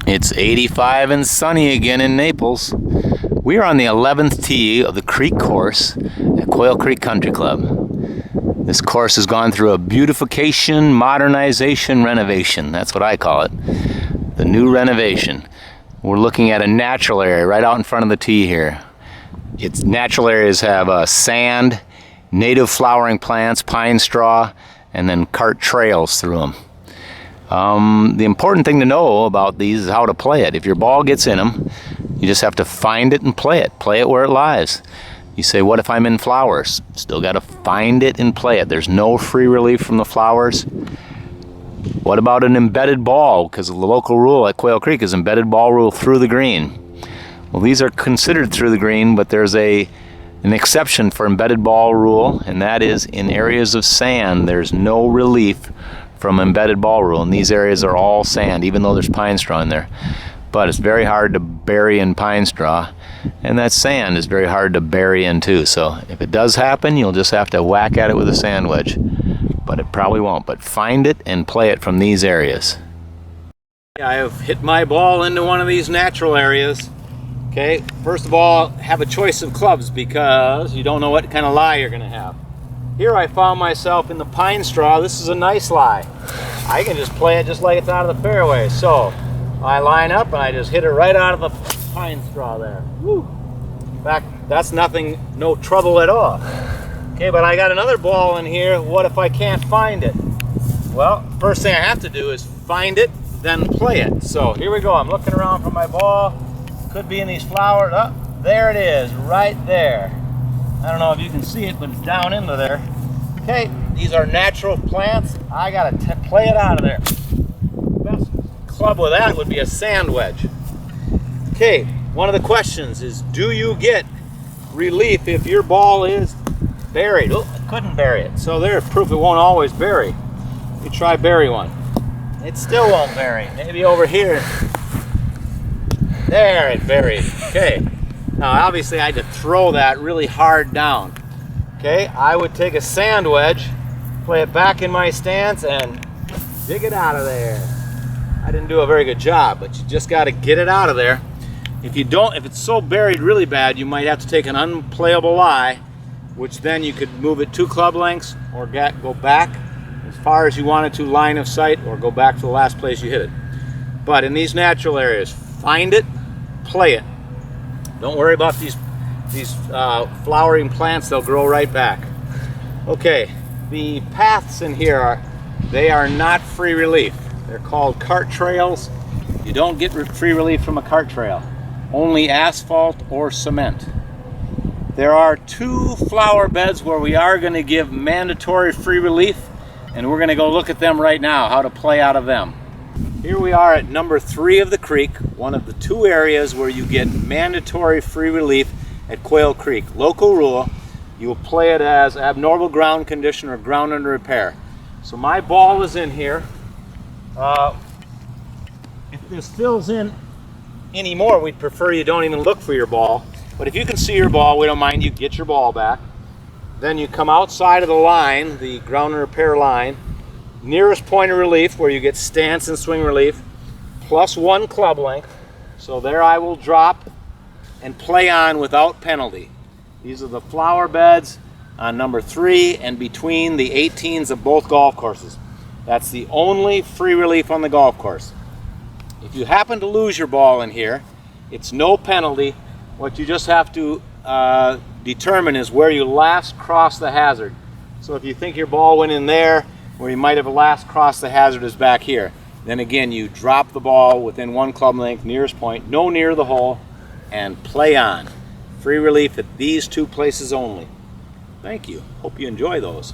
It's 85 and sunny again in Naples. We are on the 11th tee of the Creek course at Quail Creek Country Club. This course has gone through a beautification, modernization, renovation. That's what I call it. The new renovation. We're looking at a natural area right out in front of the tee here. Its natural areas have sand, native flowering plants, pine straw, and then cart trails through them. The important thing to know about these is how to play it. If your ball gets in them, you just have to find it and play it. Play it where it lies. You say, what if I'm in flowers? Still got to find it and play it. There's no free relief from the flowers. What about an embedded ball? Because the local rule at Quail Creek is embedded ball rule through the green. Well, these are considered through the green, but there's an exception for embedded ball rule, and that is in areas of sand, there's no relief from embedded ball rule, and these areas are all sand, even though there's pine straw in there. But it's very hard to bury in pine straw, and that sand is very hard to bury in too. So if it does happen, you'll just have to whack at it with a sand wedge, but it probably won't. But find it and play it from these areas. I have hit my ball into one of these natural areas. Okay, first of all, have a choice of clubs because you don't know what kind of lie you're going to have. Here I found myself in the pine straw. This is a nice lie. I can just play it just like it's out of the fairway. So I line up and I just hit it right out of the pine straw there. Woo. In fact, that's nothing, no trouble at all. Okay, but I got another ball in here. What if I can't find it? Well, first thing I have to do is find it, then play it. So here we go. I'm looking around for my ball. Could be in these flowers. Oh, there it is, right there. I don't know if you can see it, but it's down into there. Okay, these are natural plants. I gotta play it out of there. Best club with that would be a sand wedge. Okay, one of the questions is, do you get relief if your ball is buried? Oh, I couldn't bury it. So there's proof it won't always bury. You try bury one. It still won't bury. Maybe over here. There, it buried. Okay. Now, obviously, I had to throw that really hard down. Okay, I would take a sand wedge, play it back in my stance, and dig it out of there. I didn't do a very good job, but you just got to get it out of there. If it's so buried really bad, you might have to take an unplayable lie, which then you could move it 2 club lengths or go back as far as you wanted to, line of sight, or go back to the last place you hit it. But in these natural areas, find it, play it. Don't worry about these flowering plants, they'll grow right back. Okay, the paths in here they are not free relief. They're called cart trails. You don't get free relief from a cart trail, only asphalt or cement. There are 2 flower beds where we are going to give mandatory free relief, and we're going to go look at them right now, how to play out of them. Here we are at number 3 of the creek, one of the 2 areas where you get mandatory free relief at Quail Creek. Local rule, you will play it as abnormal ground condition or ground under repair. So my ball is in here. If this fills in anymore, we'd prefer you don't even look for your ball. But if you can see your ball, we don't mind, you get your ball back. Then you come outside of the line, the ground and repair line, nearest point of relief where you get stance and swing relief, plus 1 club length. So there I will drop and play on without penalty. These are the flower beds on number 3 and between the 18s of both golf courses. That's the only free relief on the golf course. If you happen to lose your ball in here, it's no penalty. What you just have to determine is where you last crossed the hazard. So if you think your ball went in there, where you might have last crossed the hazard is back here. Then again, you drop the ball within 1 club length, nearest point, no near the hole, and play on. Free relief at these 2 places only. Thank you. Hope you enjoy those.